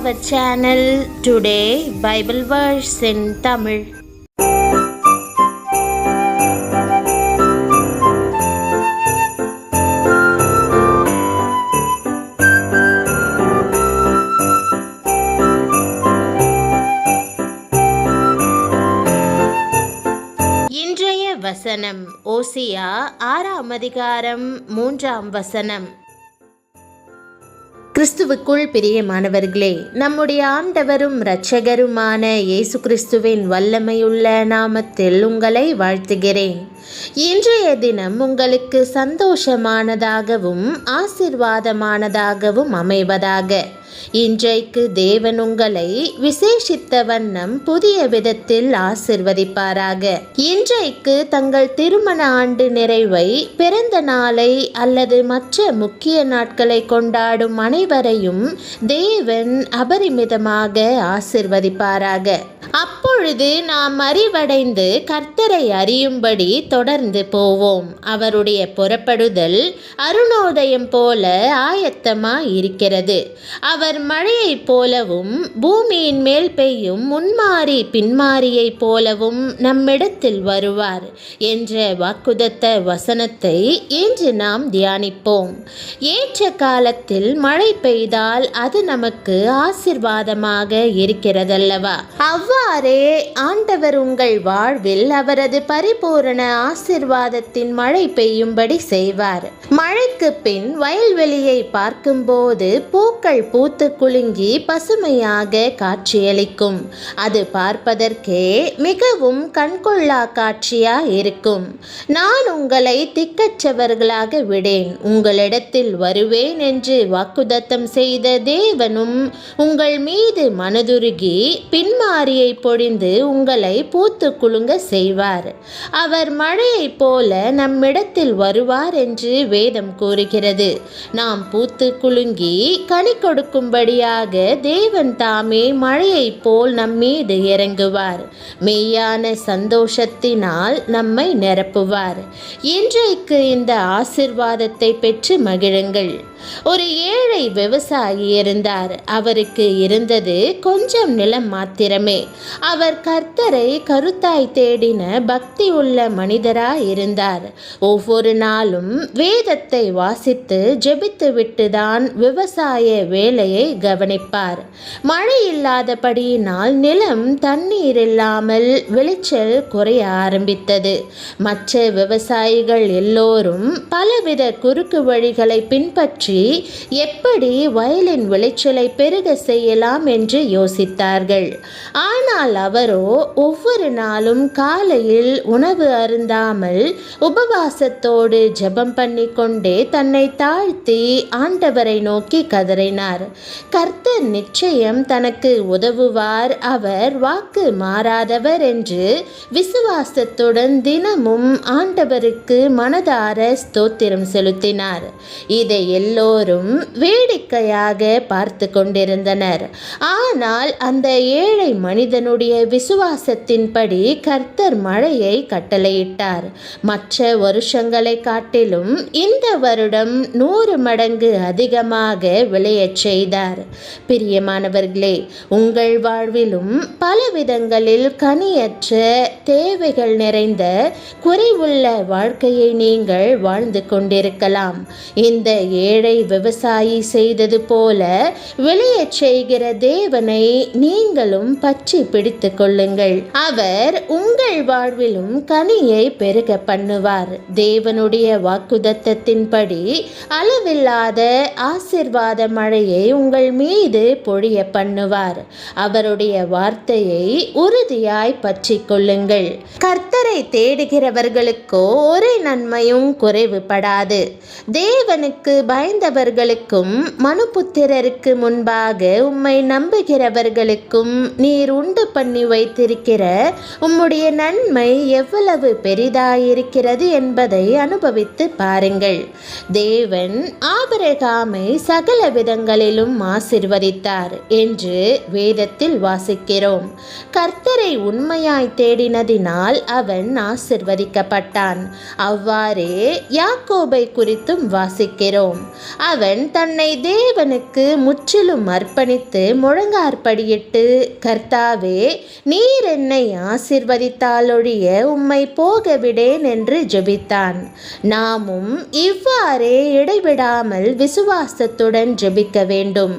our channel. Today Bible verse in Tamil. இன்றைய வசனம் ஓசியா 6ஆம் அதிகாரம் 3ஆம் வசனம். கிறிஸ்துவுக்குள் பிரியமானவர்களே, நம்முடைய ஆண்டவரும் இரட்சகருமான இயேசு கிறிஸ்துவின் வல்லமையுள்ள நாமத்தில் உங்களை வாழ்த்துகிறேன். இன்றைய தினம் உங்களுக்கு சந்தோஷமானதாகவும் ஆசீர்வாதமானதாகவும் அமைவதாக. இன்றைக்கு தேவன் உங்களை விசேஷித்த வண்ணம் புதிய விதத்தில் ஆசிர்வதிப்பாராக. இன்றைக்கு தங்கள் திருமண ஆண்டு நிறைவை, பிறந்த நாளை அல்லது மற்ற முக்கிய நாட்களை கொண்டாடும் அனைவரையும் தேவன் அபரிமிதமாக ஆசிர்வதிப்பாராக. அப்பொழுது நாம் அறிவடைந்து கர்த்தரை அறியும்படி தொடர்ந்து போவோம். அவருடைய புறப்படுதல் அருணோதயம் போல ஆயத்தமாய் இருக்கிறது. அவர் மழையைப் போலவும் பூமியின் மேல் பெய்யும் முன்மாறி பின்மாறியைப் போலவும் நம்மிடத்தில் வருவார் என்ற வாக்குதத்த வசனத்தை இன்று நாம் தியானிப்போம். ஏற்ற காலத்தில் மழை பெய்தால் அது நமக்கு ஆசீர்வாதமாக இருக்கிறதல்லவா? அவ்வாறே ஆண்டவர் உங்கள் வாழ்வில் அவரது பரிபூரண ஆசீர்வாதத்தின் மழை பெய்யும்படி செய்வார். மழைக்கு பின் வயல்வெளியை பார்க்கும்போது பூக்கள் பூத்து குலுங்கி பசுமையாக காட்சியளிக்கும். அது பார்ப்பதற்கே மிகவும் கண்கொள்ளா காட்சியா இருக்கும். நான் உங்களை திக்கற்றவர்களாக விடேன், உங்களிடத்தில் வருவேன் என்று வாக்குதத்தம் செய்த தேவனும் உங்கள் மீது மனதுருகி பின்மாரியை பொழிந்து உங்களை பூத்து குலுங்க செய்வார். அவர் மழையைப் போல நம்மிடத்தில் வருவார் என்று வேதம் கூறுகிறது. நாம் பூத்து குலுங்கி கனி கொடுக்கும்படியாக தேவன் தாமே மழையைப் போல் நம்மீது இறங்குவார். மெய்யான சந்தோஷத்தினால் நம்மை நிரப்புவார். இன்றைக்கு இந்த ஆசீர்வாதத்தை பெற்று மகிழுங்கள். ஒரு ஏழை விவசாயி இருந்தார். அவருக்கு இருந்தது கொஞ்சம் நிலம் மாத்திரமே. அவர் கர்த்தரை கருத்தாய் தேடின பக்தி உள்ள மனிதராய் இருந்தார். ஒவ்வொரு நாளும் வேதத்தை வாசித்து ஜெபித்து விட்டுதான் விவசாய வேலையை கவனிப்பார். மழை இல்லாதபடியினால் நிலம் தண்ணீர் இல்லாமல் விளைச்சல் குறைய ஆரம்பித்தது. மற்ற விவசாயிகள் எல்லோரும் பலவித குறுக்கு வழிகளை பின்பற்றி எப்படி வயலின் விளைச்சலை பெருக செய்யலாம் என்று யோசித்தார்கள். ஆனால் அவரோ ஒவ்வொரு நாளும் காலையில் உணவு அருந்தாமல் உபவாசத்தோடு ஜெபம் பண்ணி கொண்டே தன்னை தாழ்த்தி ஆண்டவரை நோக்கி கதறினார். கர்த்தர் நிச்சயம் தனக்கு உதவுவார், அவர் வாக்கு மாறாதவர் என்று விசுவாசத்துடன் தினமும் ஆண்டவருக்கு மனதார ஸ்தோத்திரம் செலுத்தினார். இதை எல்லோரும் வேடிக்கையாக பார்த்து கொண்டிருந்தனர். ஆனால் அந்த ஏழை மனிதனுடைய விசுவாசத்தின்படி கர்த்தர் மழையை கட்டளையிட்டார். மற்ற வருஷங்களை காட்டிலும் இந்த வருடம் 100 மடங்கு அதிகமாக விளையச் செய்தார். பிரியமானவர்களே, உங்கள் வாழ்விலும் பலவிதங்களில் கனியற்ற தேவைகள் நிறைந்த குறைவுள்ள வாழ்க்கையை நீங்கள் வாழ்ந்து கொண்டிருக்கலாம். இந்த ஏழை விவசாயி செய்தது போல விளையச் செய்கிற தேவனை நீங்களும் பற்றி பிடித்து கொள்ளுங்கள். அவர் உங்கள் வாழ்விலும் கனியை பெருக பண்ணுவார். தேவனுடைய வாக்குதத்தத்தின்படி அளவில்லாத ஆசீர்வாத மழையை உங்கள் மீது பொழிய பண்ணுவார். அவருடைய வார்த்தையை உறுதியாய் பற்றி கொள்ளுங்கள். கர்த்தரை தேடுகிறவர்களுக்கோ ஒரு நன்மையும் குறைவுபடாது. தேவனுக்கு பயந்தவர்களுக்கும் மனுபுத்திரருக்கு முன்பாக உம்மை நம்புகிறவர்களுக்கும் நீர் உண்டு பண்ணி வைத்திருக்கிற உம்முடைய நன்மை எவ்வளவு பெரிதாயிருக்கிறது என்பதை அனுபவித்து பாருங்கள். தேவன் ஆபிரகாமை சகல விதங்களிலும் ஆசீர்வதித்தார் என்று வேதத்தில் வாசிக்கிறோம். கர்த்தரை உண்மையாய் தேடினதினால் அவன் ஆசீர்வதிக்கப்பட்டான். அவ்வாறே யாக்கோபை குறித்தும் வாசிக்கிறோம். அவன் தன்னை தேவனுக்கு முற்றிலும் அர்ப்பணித்து முழங்காற்படியிட்டு, கர்த்தாவே, நீர் என்னை ஆசீர்வதித்தாலொழிய உம்மை போக விடேன் என்று ஜெபித்தான். நாமும் இவ்வாறே இடைவிடாமல் விசுவாசத்துடன் ஜெபிக்க வேண்டும்.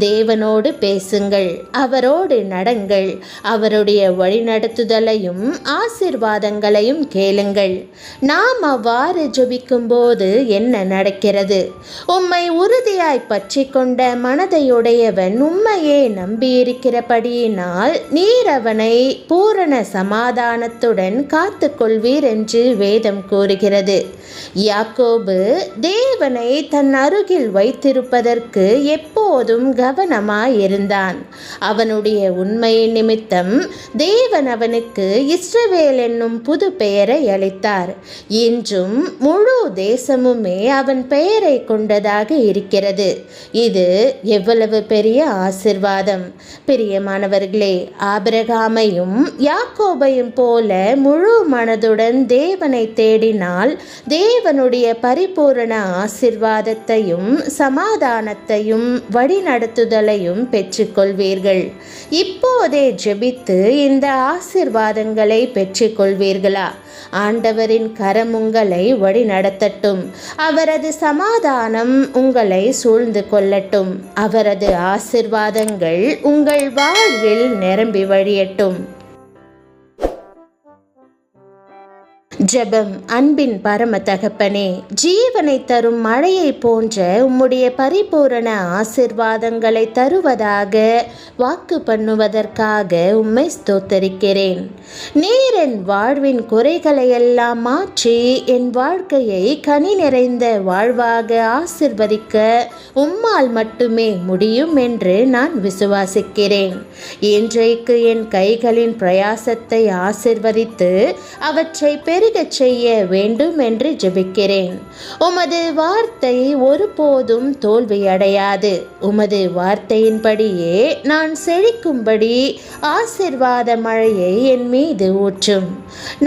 தேவனோடு பேசுங்கள், அவரோடு நடங்கள், அவருடைய வழிநடத்துதலையும் ஆசீர்வாதங்களையும் கேளுங்கள். நாம் அவ்வாறு ஜெபிக்கும் போது என்ன நடக்கிறது? உம்மை உறுதியாய் பற்றி கொண்ட மனதையுடையவன் உம்மையே நம்பியிருக்கிறபடியினால் நீர் அவனை பூரண சமாதானத்துடன் காத்து கொள்வீர் என்று வேதம் கூறுகிறது. யாக்கோபு தேவனை தன் அருகில் வைத்திருப்பதற்கு எப்போதும் கவனமாயிருந்தான். அவனுடைய உண்மையின் நிமித்தம் தேவன் அவனுக்கு இஸ்ரவேல் என்னும் புது பெயரை அளித்தார். இன்றும் முழு தேசமுமே அவன் பெயரை கொண்டதாக இருக்கிறது. இது எவ்வளவு பெரிய ஆசீர்வாதம்! பிரியமானவர்களே, ஆபிரகாமையும் யாக்கோபையும் போல முழு மனதுடன் தேவனை தேடினால் தேவனுடைய பரிபூரண ஆசீர்வாதத்தையும் சமாதானத்தையும் வழிநடத்துதலையும் பெற்றுக்கொள்வீர்கள். இப்போதே ஜெபித்து இந்த ஆசீர்வாதங்களை பெற்றுக்கொள்வீர்களா? ஆண்டவரின் கரம் உங்களை வழி நடத்தட்டும். அவரது சமாதானம் உங்களை சூழ்ந்து கொள்ளட்டும். அவரது ஆசீர்வாதங்கள் உங்கள் வாழ்வில் நிரம்பி வழியட்டும். ஜெபம். அன்பின் பரம தகப்பனே, ஜீவனை தரும் மழையை போன்ற உம்முடைய பரிபூரண ஆசீர்வாதங்களை தருவதாக வாக்கு பண்ணுவதற்காக உம்மை ஸ்தோத்தரிக்கிறேன். நீர் என் வாழ்வின் குறைகளை எல்லாம் மாற்றி என் வாழ்க்கையை கனி நிறைந்த வாழ்வாக ஆசீர்வதிக்க உம்மால் மட்டுமே முடியும் என்று நான் விசுவாசிக்கிறேன். இன்றைக்கு என் கைகளின் பிரயாசத்தை ஆசீர்வதித்து அவற்றை பெருக செய்ய வேண்டும் என்று ஜெபிக்கிறேன். உமது வார்த்தை ஒருபோதும் தோல்வியடையாது. உமது வார்த்தையின்படியே நான் செழிக்கும்படி ஆசீர்வாத மழையை என் மீது ஊற்றும்.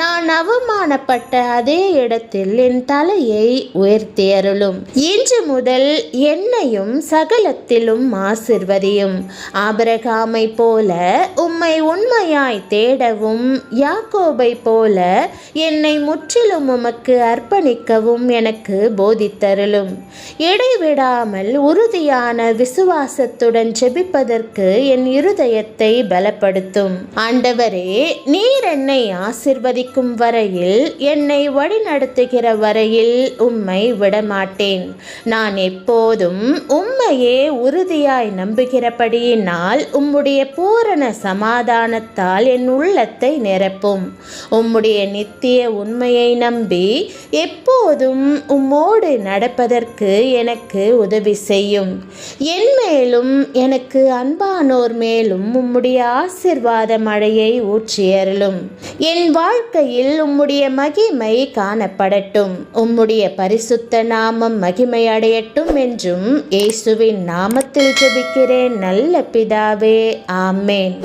நான் அவமானப்பட்ட அதே இடத்தில் என் தலையை உயர்த்தி அருளும். இன்று முதல் என்னையும் சகலத்திலும் ஆசீர்வதியும். ஆபிரகாமை போல உம்மை உண்மையாய் தேடவும், யாக்கோபை போல என்னை முற்றிலும் உமக்கு அர்ப்பணிக்கவும் எனக்கு போதித்தருளும். இடைவிடாமல் உறுதியான விசுவாசத்துடன் ஜெபிப்பதற்கு என் இருதயத்தை பலப்படுத்தும். ஆண்டவரே, நீர் என்னை ஆசீர்வதிக்கும் வரையில், என்னை வழிநடத்துகிற வரையில் உம்மை விடமாட்டேன். நான் எப்போதும் உம்மையே உறுதியாய் நம்புகிறபடியினால் உம்முடைய பூரண சமாதானத்தால் என் உள்ளத்தை நிரப்பும். உம்முடைய நித்திய உண்மையை நம்பி எப்போதும் உம்மோடு நடப்பதற்கு எனக்கு உதவி செய்யும். என் மேலும் எனக்கு அன்பானோர் மேலும் உம்முடைய ஆசீர்வாத மழையை ஊற்றியருளும். என் வாழ்க்கையில் உம்முடைய மகிமை காணப்படட்டும். உம்முடைய பரிசுத்த நாமம் மகிமை அடையட்டும் என்றும் இயேசுவின் நாமத்தில் ஜெபிக்கிறேன் நல்ல பிதாவே, ஆமேன்.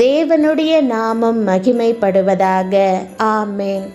தேவனுடைய நாமம் மகிமைப்படுவதாக. ஆமேன்.